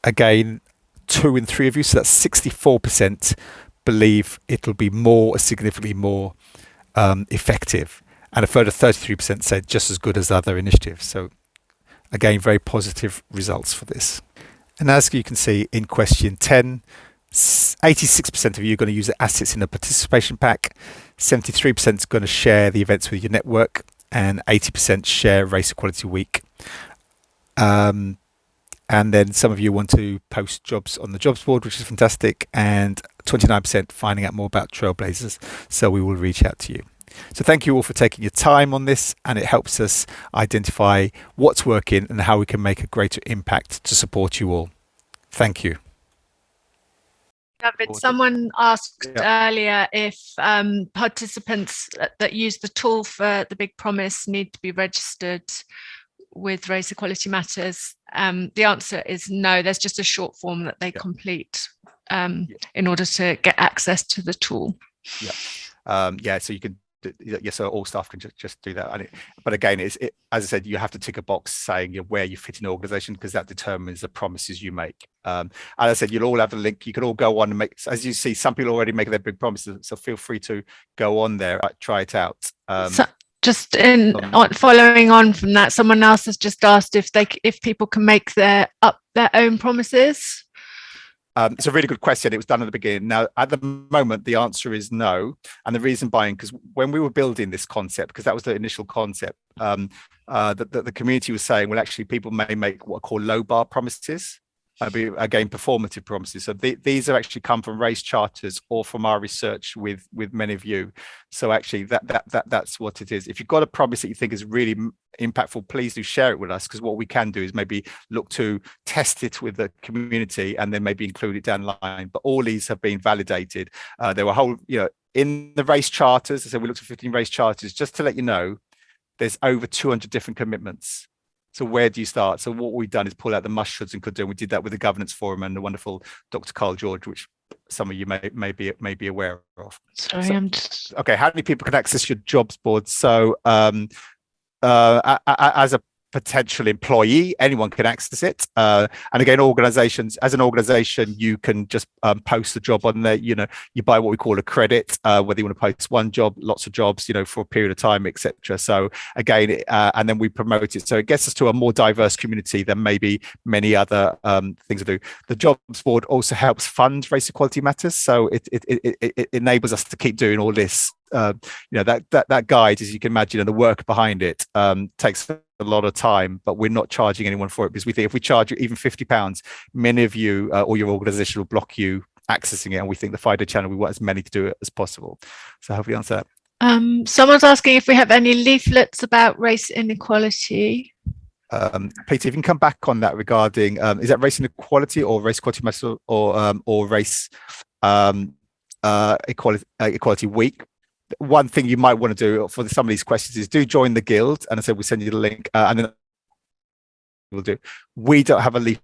Again, 2 in 3 of you, so that's 64%, believe it'll be more or significantly more effective. And a further 33% said just as good as other initiatives. So again, very positive results for this. And as you can see in question 10, 86% of you are going to use the assets in a participation pack, 73% is going to share the events with your network, and 80% share Race Equality Week. And then some of you want to post jobs on the jobs board, which is fantastic, and 29% finding out more about Trailblazers. So we will reach out to you. So thank you all for taking your time on this, and it helps us identify what's working and how we can make a greater impact to support you all. Thank you. David, someone asked earlier if participants that use the tool for the Big Promise need to be registered with Race Equality Matters. The answer is no. There's just a short form that they complete in order to get access to the tool. So you can, so all staff can just do that. But again, as I said, you have to tick a box saying where you fit in an organisation, because that determines the promises you make. As I said, you'll all have a link. You can all go on and make, as you see, some people already make their big promises. So feel free to go on there, try it out. Just following on from that, someone else has just asked if people can make their own promises. It's a really good question. It was done at the beginning. Now, at the moment, the answer is no. And the reason being, because when we were building this concept, because that was the initial concept, the community was saying, well, actually, people may make what are called low bar promises. Again, performative promises. So these are actually come from race charters or from our research with many of you. So actually, that's what it is. If you've got a promise that you think is really impactful, please do share it with us, because what we can do is maybe look to test it with the community and then maybe include it down the line. But all these have been validated. There were whole, in the race charters. So we looked at 15 race charters. Just to let you know, there's over 200 different commitments. So where do you start? So what we've done is pull out the must, shoulds, and could do. And we did that with the governance forum and the wonderful Dr. Carl George, which some of you may be aware of. Sorry, okay. How many people can access your jobs board? So as a potential employee, anyone can access it. And again, organizations, as an organization, you can just post the job on there. You buy what we call a credit, whether you want to post one job, lots of jobs, for a period of time, etc. So again, and then we promote it. So it gets us to a more diverse community than maybe many other things to do. The jobs board also helps fund Race Equality Matters. So it enables us to keep doing all this. That guide, as you can imagine, and the work behind it takes a lot of time, but we're not charging anyone for it, because we think if we charge you even £50, many of you or your organization will block you accessing it, and we think the 5-day channel, we want as many to do it as possible. So hopefully answer that. Someone's asking if we have any leaflets about race inequality. Peter, if you can come back on that regarding is that race inequality or Race Equality Matters or Race Equality Week? One thing you might want to do for some of these questions is do join the guild, and I said we'll send you the link, and then we'll do. We don't have a leaf.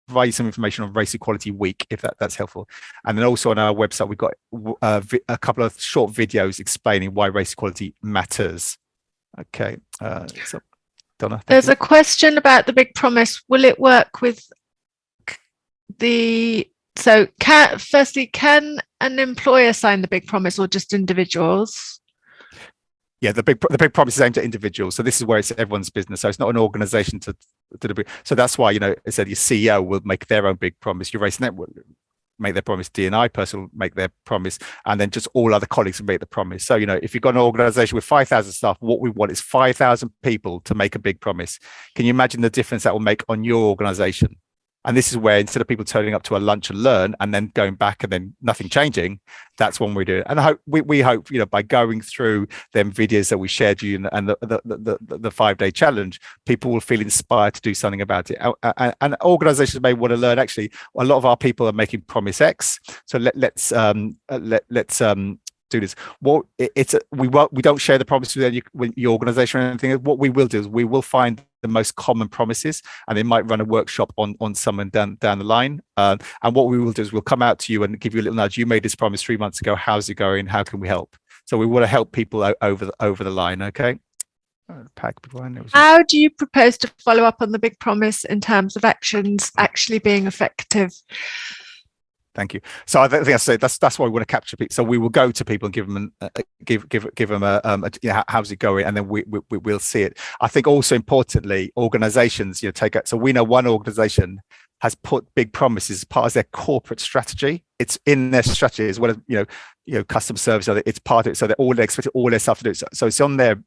Provide you some information on Race Equality Week if that's helpful, and then also on our website we've got a couple of short videos explaining why race equality matters. Okay, so Donna. There's a question about the Big Promise. Will it work with the? So can an employer sign the Big Promise or just individuals? Yeah, the big promise is aimed at individuals. So this is where it's everyone's business. So it's not an organization to the. So that's why, you know, I said your CEO will make their own big promise. Your race network make their promise. D&I person will make their promise, and then just all other colleagues will make the promise. So, you know, if you've got an organization with 5,000 staff, what we want is 5,000 people to make a big promise. Can you imagine the difference that will make on your organization? And this is where, instead of people turning up to a lunch and learn and then going back and then nothing changing, that's when we do it. And I hope we hope, you know, by going through them videos that we shared you and the 5-day challenge, people will feel inspired to do something about it. And organizations may want to learn, actually, a lot of our people are making promise X. So let's do this. Well, we don't share the promise with your organization or anything. What we will do is we will find the most common promises, and they might run a workshop on someone down the line. And what we will do is we'll come out to you and give you a little nudge. You made this promise 3 months ago. How's it going? How can we help? So we want to help people over the line. Okay. How do you propose to follow up on the big promise in terms of actions actually being effective? Thank you. So I think that's why we want to capture people. So we will go to people and give them you know, how's it going, and then we'll see it. I think also importantly, organizations, you know, take it. So we know one organization has put big promises as part of their corporate strategy. It's in their strategy as well as, you know, customer service. It's part of it. So they're expecting all their stuff to do. So it's on their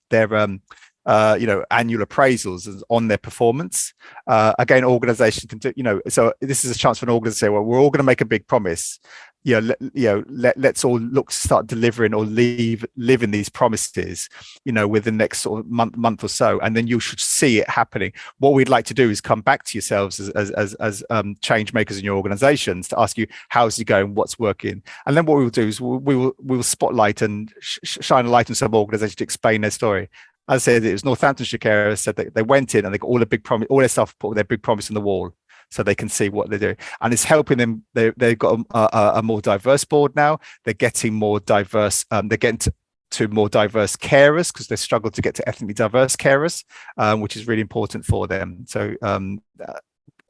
you know, annual appraisals on their performance. Again, organizations can do, you know, so this is a chance for an organization to say, well, we're all going to make a big promise. Let's all look to start delivering or living these promises, you know, within the next sort of month or so, and then you should see it happening. What we'd like to do is come back to yourselves as change makers in your organizations to ask you, how's it going, what's working, and then what we will do is we will spotlight and shine a light on some organization to explain their story. As I said, it was Northamptonshire Carers said that they went in and they got all the big promise, all their stuff, put their big promise on the wall, so they can see what they're doing, and it's helping them. They've got a more diverse board now. They're getting more diverse. They're getting to more diverse carers because they struggle to get to ethnically diverse carers, which is really important for them. So,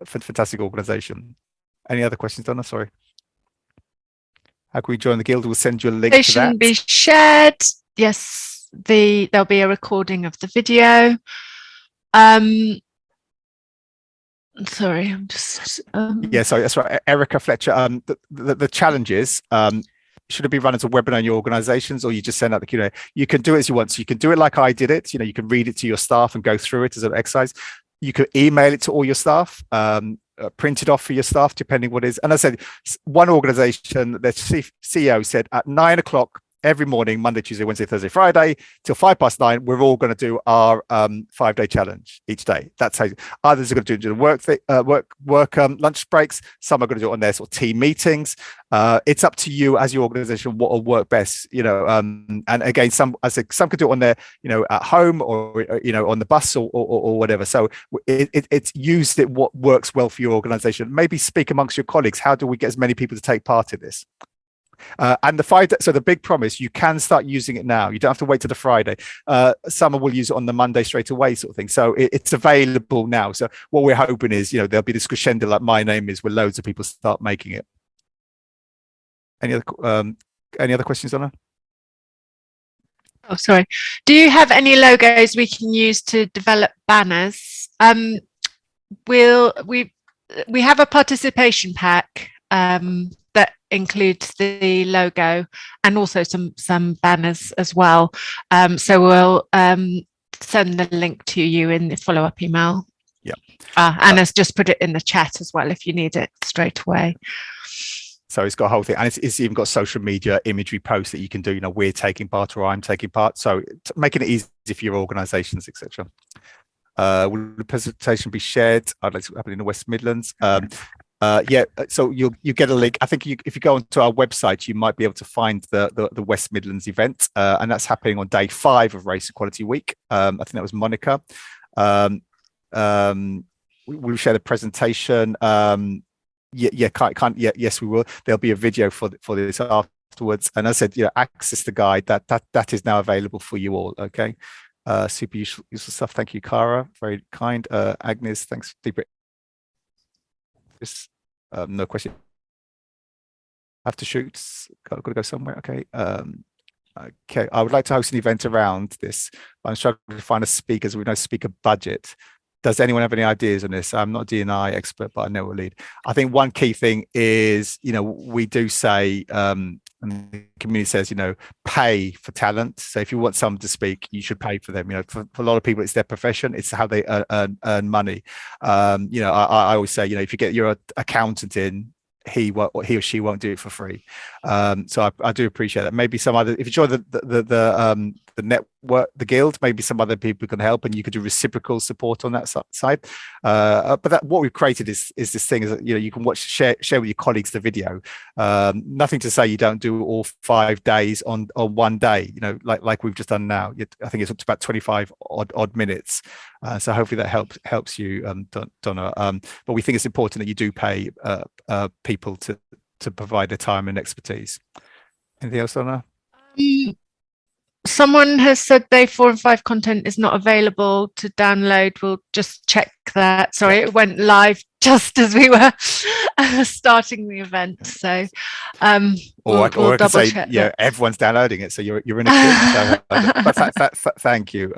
fantastic organisation. Any other questions, Donna? Sorry. How can we join the guild? We'll send you a link to that. Be shared. Yes. There'll be a recording of the video. Sorry, I'm just yeah, sorry, that's right, Erica Fletcher. The challenges should it be run as a webinar in your organizations, or you just send out the Q&A? You can do it as you want. So you can do it like I did it. You know, you can read it to your staff and go through it as an exercise. You can email it to all your staff, print it off for your staff, depending what it is. And I said, one organization, the CEO said at 9 o'clock every morning, Monday, Tuesday, Wednesday, Thursday, Friday, till 9:05, we're all going to do our 5-day challenge each day. That's how others are going to do the work lunch breaks. Some are going to do it on their sort of team meetings. It's up to you as your organization what will work best, you know. And again, some could do it on their, you know, at home or you know, on the bus or whatever. So it's used it what works well for your organization. Maybe speak amongst your colleagues. How do we get as many people to take part in this? And the big promise, you can start using it now. You don't have to wait till the Friday. Some will use it on the Monday straight away, sort of thing. So it's available now. So what we're hoping is, you know, there'll be this crescendo like MyNameIs, where loads of people start making it. Any other questions, Donna? Oh, sorry. Do you have any logos we can use to develop banners? We have a participation pack that includes the logo and also some banners as well. So we'll send the link to you in the follow-up email. Yeah. Anna's just put it in the chat as well if you need it straight away. So it's got a whole thing, and it's even got social media imagery posts that you can do. You know, we're taking part or I'm taking part. So making it easy for your organisations, etc. Will the presentation be shared? I'd like to happen in the West Midlands. Yeah, so you get a link. I think if you go onto our website, you might be able to find the West Midlands event, and that's happening on day 5 of Race Equality Week. I think that was Monica. We'll share the presentation. Yes, we will. There'll be a video for this afterwards. And as I said, access the guide that is now available for you all. Okay, super useful stuff. Thank you, Cara. Very kind. Agnes, thanks. No question. I have to shoot. Got to go somewhere. Okay. Okay, I would like to host an event around this. I'm struggling to find a speaker, as we know speaker budget. Does anyone have any ideas on this? I'm not a D&I expert, but I know we'll lead. I think one key thing is, we do say, and the community says, pay for talent. So if you want someone to speak, you should pay for them. For a lot of people, it's their profession. It's how they earn money. I always say, if you get your accountant in, he or she won't do it for free. So I do appreciate that. Maybe some other, if you join the network, the guild, maybe some other people can help, and you could do reciprocal support on that side. But what we've created is this thing is that you can share with your colleagues the video. Nothing to say you don't do all 5 days on one day. Like we've just done now. I think it's up to about 25 odd minutes. So hopefully that helps you, Donna. But we think it's important that you do pay people to provide their time and expertise. Anything else, Donna? Someone has said day 4 and 5 content is not available to download. We'll just check that. Sorry, it went live just as we were starting the event. So we'll double check. Yeah, everyone's downloading it, so you're in a queue. But thank you.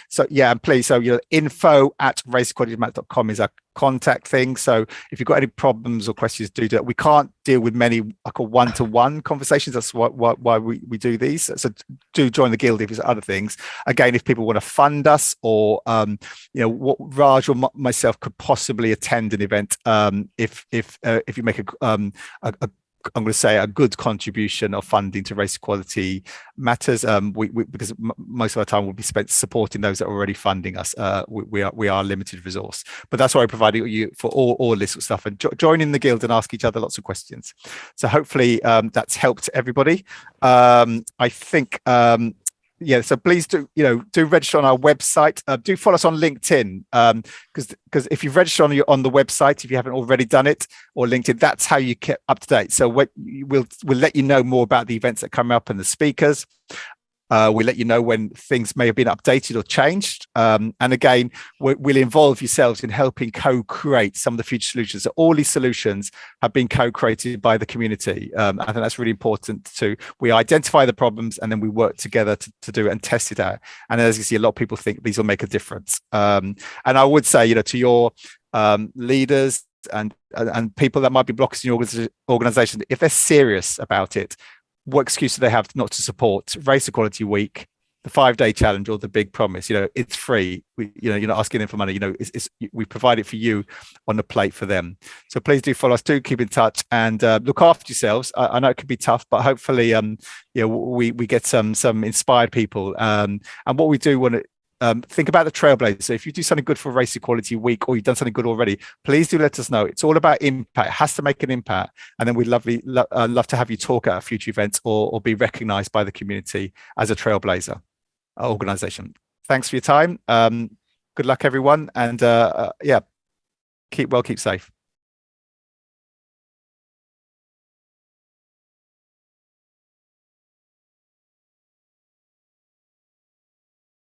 So yeah, and please, so info@raceequalitymap.com is our contact thing. So if you've got any problems or questions, do that. We can't deal with many one-to-one conversations. That's why we do these. So do join the guild if there's other things. Again, if people want to fund us, or what Raj or myself could possibly attend an event, if you make I'm going to say a good contribution of funding to race equality matters. Because most of our time will be spent supporting those that are already funding us. We are a limited resource, but that's why we're providing you for all this sort of stuff, and join in the guild and ask each other lots of questions. So hopefully that's helped everybody. I think. Yeah, so please do register on our website. Do follow us on LinkedIn, because if you've registered on the website, if you haven't already done it, or LinkedIn, that's how you get up to date. So we'll let you know more about the events that come up and the speakers. We'll let you know when things may have been updated or changed. And again, we'll involve yourselves in helping co-create some of the future solutions. So all these solutions have been co-created by the community. I think that's really important too. We identify the problems and then we work together to do it and test it out. And as you see, a lot of people think these will make a difference. And I would say, to your leaders and people that might be blockers in your organization, if they're serious about it, what excuse do they have not to support Race Equality Week, the 5-day challenge, or the big promise? It's free. You're not asking them for money. We provide it for you on the plate for them. So please do follow us. Do keep in touch and look after yourselves. I know it can be tough, but hopefully, we get some inspired people. And what we do want to think about the Trailblazer. So if you do something good for Race Equality Week, or you've done something good already, please do let us know. It's all about impact. It has to make an impact. And then we'd love to have you talk at future events, or be recognized by the community as a Trailblazer organization. Thanks for your time. Good luck, everyone. And keep safe.